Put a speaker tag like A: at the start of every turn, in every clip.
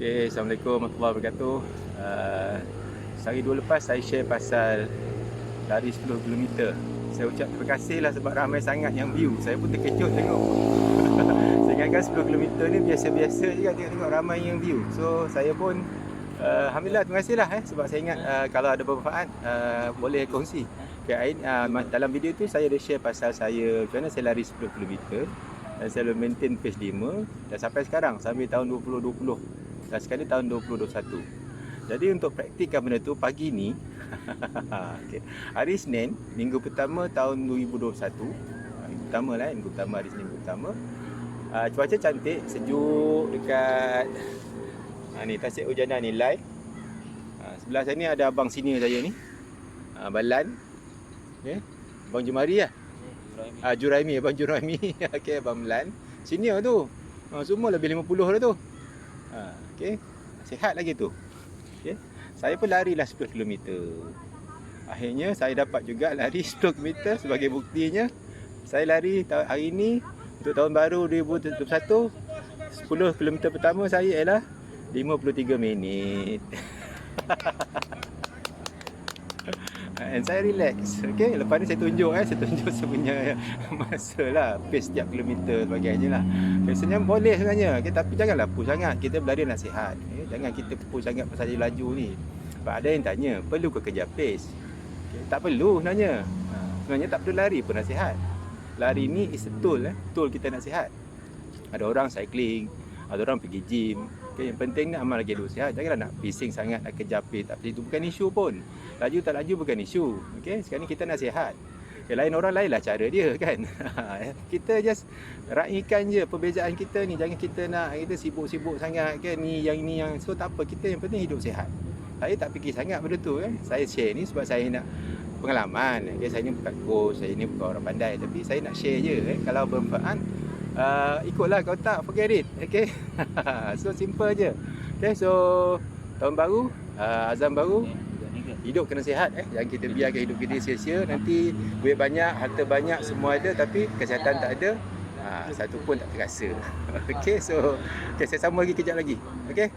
A: Okay, Assalamualaikum warahmatullahi wabarakatuh. Sehari dua lepas saya share pasal lari 10 km. Saya ucap terima kasih lah sebab ramai sangat yang view. Saya pun terkejut tengok. Saya ingatkan 10 km ni biasa-biasa je kan, tengok ramai yang view. So saya pun Alhamdulillah terima kasih lah sebab saya ingat kalau ada bermanfaat boleh kongsi. Okay, dalam video tu saya ada share pasal saya macam mana saya lari 10 km dan saya maintain pace 5 dan sampai sekarang sampai tahun 2020 dan sekali tahun 2021. Jadi untuk praktikkan benda tu pagi ni okay, hari Isnin minggu pertama tahun 2021, minggu pertama lah, minggu pertama hari Isnin minggu pertama, cuaca cantik, sejuk dekat ni Tasik Ujana ni live. Sebelah saya ni ada abang senior saya ni, Balan, okay. Abang Jumari lah, Juraimi, Abang Juraimi. Okay, Abang Balan senior tu, semua lebih 50 dah tu. Okay, sihat lagi tu. Okay. Saya pun larilah 10 km. Akhirnya saya dapat juga lari 10 km. Sebagai buktinya saya lari hari ini untuk tahun baru 2021. 10 km pertama saya ialah 53 minit. And saya relax. Okay, lepas ni saya tunjuk saya punya masa lah, pace setiap kilometer sebagainya lah. Biasanya boleh sebenarnya, okay, tapi janganlah push sangat. Kita berlari nasihat, okay? Jangan kita push sangat pasal laju ni. Sebab ada yang tanya, perlu ke kejar pace? Okay, tak perlu sebenarnya. Sebenarnya tak perlu lari pun nasihat. Lari ni is a tool, tool kita nasihat. Ada orang cycling, ada orang pergi gym. Okay, yang penting ni amal lagi dulu sihat. Janganlah nak bising sangat, nak kejar pace. Tak, itu bukan isu pun. Laju tak laju bukan isu. Okay, sekarang ni kita nasihat. Okay, lain orang lain lah cara dia kan. Kita just raikan je perbezaan kita ni. Jangan kita nak kita sibuk-sibuk sangat kan, ni yang so tak apa. Kita yang penting hidup sihat. Saya tak fikir sangat benda tu kan. Saya share ni sebab saya nak pengalaman. Okay, saya ni bukan coach, saya ni bukan orang pandai, tapi saya nak share je kan. Kalau bermanfaat, ikutlah, kalau tak forget it. Okay. So simple je. Okay, so tahun baru, azam baru, hidup kena sihat. Jangan kita biarkan hidup kita sia-sia. Nanti duit banyak, harta banyak, semua ada, tapi kesihatan tak ada, satu pun tak terasa. Okay, so okay, saya sambung lagi kejap lagi. Okay.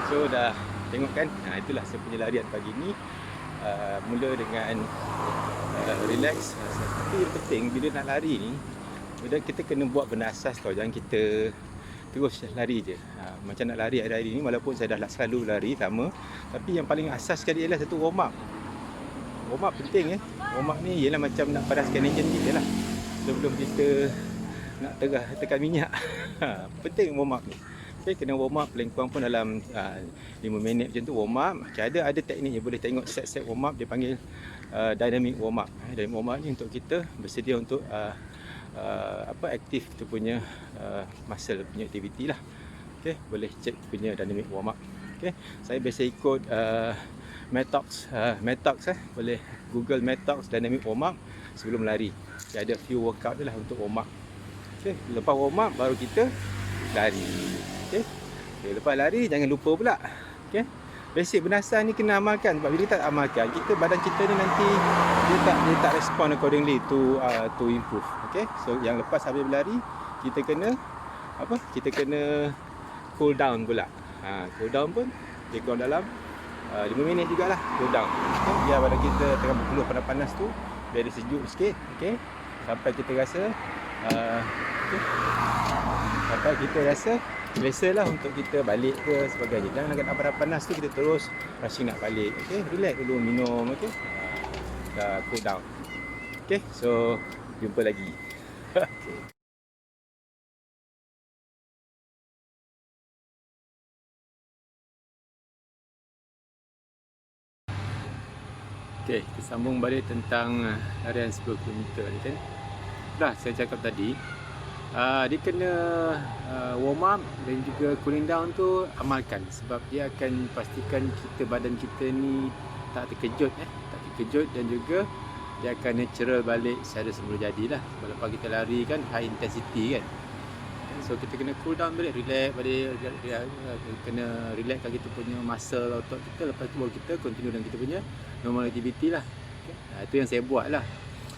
A: So dah tengok kan, itulah saya punya larian pagi ni. Mula dengan relax. Tapi yang penting bila nak lari ni, kita kena buat benda asas tau. Jangan kita terus lari je. Macam nak lari hari-hari ni, walaupun saya dah selalu lari sama, tapi yang paling asas sekali ialah satu warm up. Warm up penting. Warm up ni ialah macam nak panaskan enjin kita lah sebelum kita nak tekan minyak. Penting warm up ni. Okay, kena warm up paling kurang pun dalam 5 minit macam tu warm up. Okay, ada teknik je, boleh tengok set warm up, dia panggil dynamic warm up. Dynamic warm up ni untuk kita bersedia untuk aktif tu punya muscle punya aktiviti lah. Okay, boleh cek punya dynamic warm up. Okay, saya biasa ikut Metox, boleh Google Metox dynamic warm up sebelum lari. Okay, ada few workout je lah untuk warm up. Okay, lepas warm up baru kita lari. Okay, lepas lari jangan lupa pula. Okay, basic berdasar ni kena amalkan. Sebab bila kita tak amalkan, badan kita ni nanti dia tak respond accordingly to improve. Okay, so yang lepas habis berlari, kita kena cool down pula. Cool down pun dia kurang dalam 5 minit jugalah cool down. Okay, biar badan kita tengah berpeluh panas-panas tu biar dia sejuk sikit. Okay, sampai kita rasa biasalah untuk kita balik ke sebagainya. Jangan nak panas tu kita terus rushing nak balik. Okay, relax dulu, minum. Okay, dah cool down. Okay, so jumpa lagi. Okay. Okey, kita sambung balik tentang larian 10 km ni kan. Dah saya cakap tadi, dia kena warm up dan juga cooling down tu amalkan, sebab dia akan pastikan badan kita ni tak terkejut tak terkejut, dan juga dia akan natural balik secara semula jadilah. Sebab lepas kita lari kan high intensity kan. So kita kena cool down balik, relax balik, kena relaxkan kita punya muscle otot kita. Lepas tu baru kita continue dengan kita punya normal activity lah. Itu yang saya buat lah.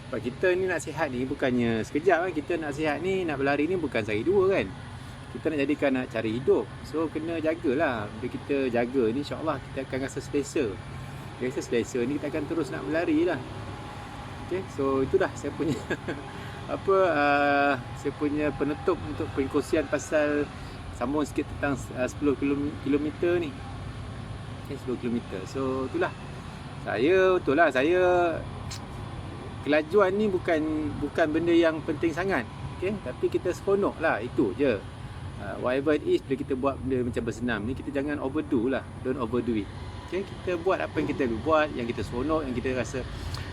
A: Sebab kita ni nak sihat ni bukannya sekejap kan. Kita nak sihat ni, nak berlari ni bukan sehari dua kan. Kita nak jadikan nak cari hidup. So kena jagalah. Bila kita jaga ni, insyaAllah kita akan rasa selesa. Rasa selesa ni kita akan terus nak berlari lah. Okay, so itu dah saya punya saya punya penutup untuk perkongsian pasal sambung sikit tentang 10 km ni. Okay, 10 km. So itulah. Saya kelajuan ni bukan benda yang penting sangat. Okay, tapi kita seronok lah, itu je. Whatever it is, bila kita buat benda macam bersenam ni, kita jangan overdo lah. Don't overdo it. Okay, kita buat apa yang kita buat, yang kita seronok, yang kita rasa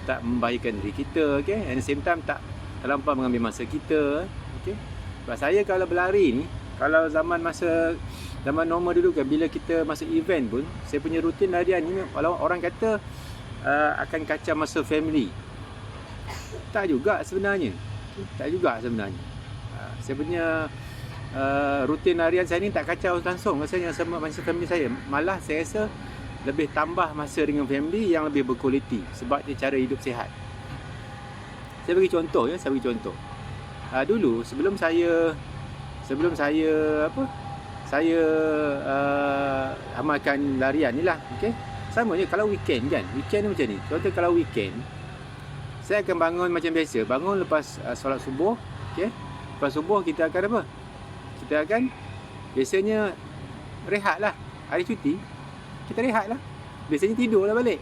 A: tak membahayakan diri kita. Okay, at the same time tak terlampau mengambil masa kita. Okay, sebab saya kalau berlari ni, kalau zaman normal dulu kan, bila kita masuk event pun, saya punya rutin larian ni, kalau orang kata akan kacau masa family, tak juga sebenarnya. Saya punya rutin harian saya ni tak kacau langsung rasanya sama masa family saya. Malah saya rasa lebih tambah masa dengan family yang lebih berkualiti, sebab dia cara hidup sihat. Saya bagi contoh ya, dulu sebelum saya amalkan larian ni lah, okey. Sama je kalau weekend kan. Weekend ni macam ni. Contoh kalau weekend, saya akan bangun macam biasa. Bangun lepas solat subuh, okey. Lepas subuh kita akan apa? Kita akan biasanya rehat lah. Hari cuti, kita rehat lah. Biasanya tidur lah balik.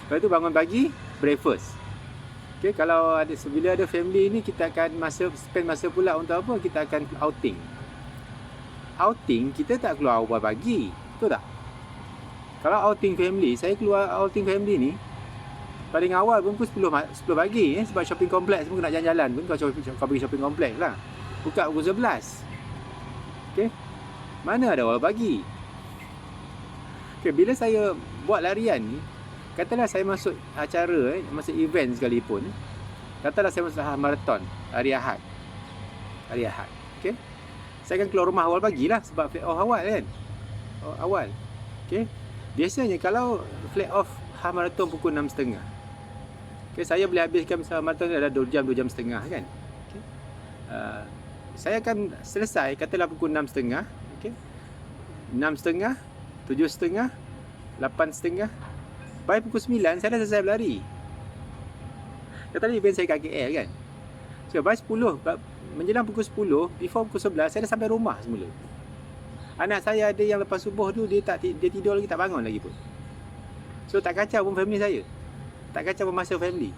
A: Lepas tu bangun pagi, breakfast. Okay, bila ada family ni, kita akan spend masa pula untuk apa? Kita akan outing. Kita tak keluar awal pagi, betul tak? Kalau outing family, saya keluar outing family ni paling awal pun pukul 10 pagi sebab shopping kompleks semua nak jalan-jalan pun. Kau pergi shopping kompleks lah, buka pukul 11. Okay, mana ada awal pagi. Okay, bila saya buat larian ni, katalah saya masuk acara, masuk event sekalipun, katalah saya masuk marathon hari Ahad. Okay, saya akan keluar rumah awal pagi lah, sebab flag off awal kan. Awal. Okay, biasanya kalau flag off half marathon pukul 6.30. Okay, saya boleh habiskan marathon ada 2 jam, 2 jam setengah kan. Okay, saya akan selesai katalah pukul 6.30. Okay, 6.30, 7.30, 8.30. By pukul 9 saya dah selesai berlari. Katalah event saya kat KL kan. So by 10, menjelang pukul 10, before pukul 11 saya dah sampai rumah semula. Anak saya ada yang lepas subuh tu dia tidur lagi, tak bangun lagi pun. So tak kacau pun family saya. Tak kacau pun masa family.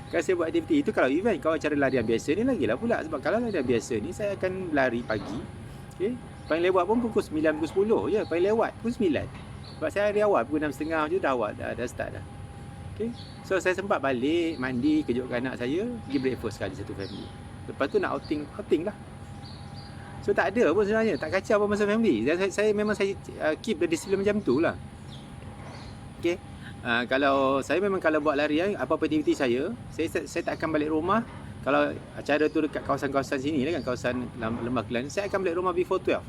A: Kalau saya buat aktiviti itu kalau event. Kalau cara larian biasa ni lagilah pula. Sebab kalau larian biasa ni saya akan lari pagi. Okay, paling lewat pun pukul 9, pukul 10 je. Paling lewat pukul 9. Sebab saya hari awal pukul 6.30 je dah awal, dah start dah. Okay, so saya sempat balik, mandi, kejutkan anak saya, pergi breakfast sekali satu family. Lepas tu nak outing lah. So tak ada pun sebenarnya, tak kacau pun masa family. Saya memang keep the discipline macam tu lah. Okay, kalau buat larian, apa-apa aktiviti saya tak akan balik rumah. Kalau acara tu dekat kawasan-kawasan sini lah kan, kawasan Lembah Kelang, saya akan balik rumah before 12.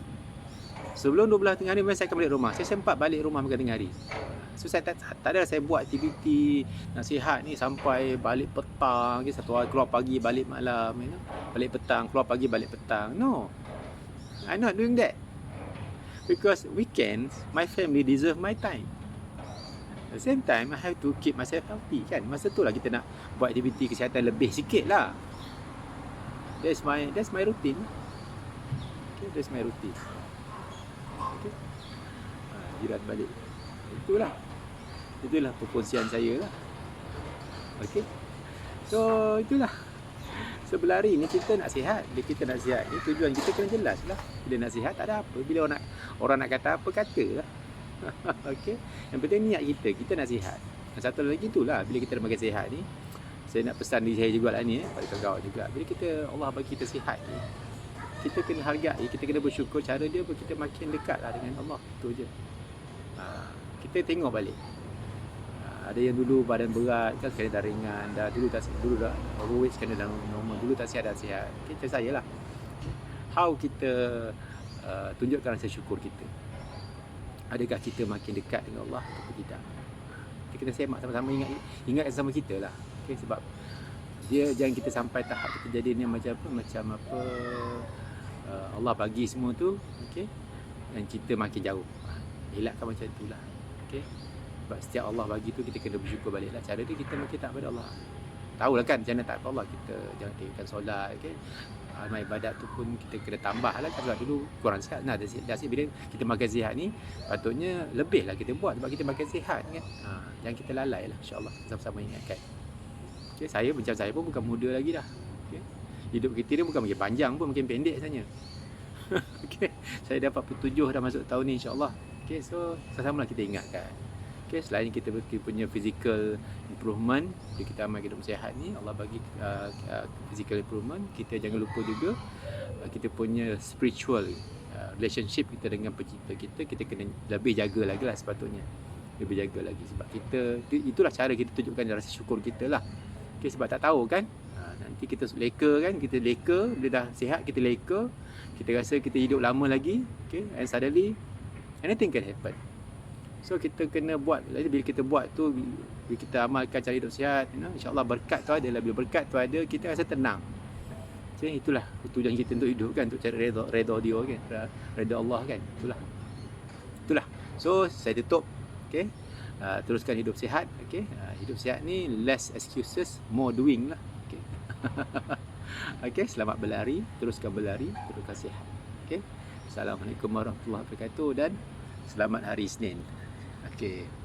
A: Sebelum 12 tengah hari saya akan balik rumah. Saya sempat balik rumah makan tengah hari. So saya tak ada saya buat aktiviti nasihat ni sampai balik petang. Okay, satu hari keluar pagi balik malam, balik petang, keluar pagi balik petang. No, I'm not doing that. Because weekends, my family deserve my time. At the same time, I have to keep myself healthy kan. Masa tu lah kita nak buat aktiviti kesihatan lebih sikit lah. That's my routine. Okay, that's my routine. Okay, jirat balik. Itulah perkongsian saya lah. Okay, so itulah. So berlari ni kita nak sihat. Bila kita nak sihat ni, tujuan kita kena jelas lah. Bila nak sihat tak ada apa. Bila orang nak kata apa, kata lah. Okay, yang penting niat kita nak sihat. Dan satu lagi itulah, bila kita dah makin sihat ni, saya nak pesan diri saya jugalah ni, pada kawan juga. Bila Allah bagi kita sihat ni, kita kena hargai, kita kena bersyukur. Cara dia kita makin dekatlah dengan Allah. Itu je. Kita tengok balik. Ada yang dulu badan berat kan, sekarang dah ringan, dulu dah overweight, sekarang dah normal, dulu tak sihat dah sihat. Kita saya lah. How kita tunjukkan rasa syukur kita? Adakah kita makin dekat dengan Allah atau tidak? Kita kena semak sama-sama, ingatkan sama kita lah. Okay, sebab dia jangan kita sampai tahap kita jadi ni macam apa Allah bagi semua tu, okay, dan kita makin jauh. Elakkan macam itulah. Okay, sebab setiap Allah bagi tu kita kena bersyukur balik lah. Cara dia kita makin tak pada Allah. Tahulah kan macam mana tak pada Allah. Kita jangan tinggalkan solat, okay. Amal ibadat tu pun kita kena tambah lah kan, sebab dulu kurang sihat. Nah, dah bila kita makan sihat ni, patutnya lebih lah kita buat sebab kita makan sihat kan. Jangan kita lalai lah, insyaAllah. Sama-sama ingatkan. Okay, saya pun bukan muda lagi dah. Okay. Hidup kita ni bukan makin panjang pun, makin pendek saja. Okay. Saya dah 47 dah masuk tahun ni, insyaAllah. Okay, so sama-sama lah kita ingatkan. Okay, selain kita punya physical improvement, bila kita amal hidup sihat ni, Allah bagi physical improvement, kita jangan lupa juga kita punya spiritual relationship kita dengan pencipta kita kena lebih jaga lagi lah sepatutnya. Lebih jaga lagi, sebab itulah cara kita tunjukkan rasa syukur kita lah. Okay, sebab tak tahu kan, nanti kita leka kan, bila dah sihat kita leka, kita rasa kita hidup lama lagi, okay, and suddenly anything can happen. So kita kena buat, bila kita buat tu, bila kita amalkan cara hidup sihat, insyaAllah berkat tu ada lah. Bila berkat tu ada, kita rasa tenang. Okay, itulah tujuan kita untuk hidup kan, untuk cari redha dia kan, redha Allah kan. Itulah. So saya tutup. Okay, teruskan hidup sihat. Okay, hidup sihat ni less excuses, more doing lah. Okay. Okay, selamat berlari, teruskan sihat. Okay, Assalamualaikum warahmatullahi wabarakatuh dan selamat hari Isnin. Okay.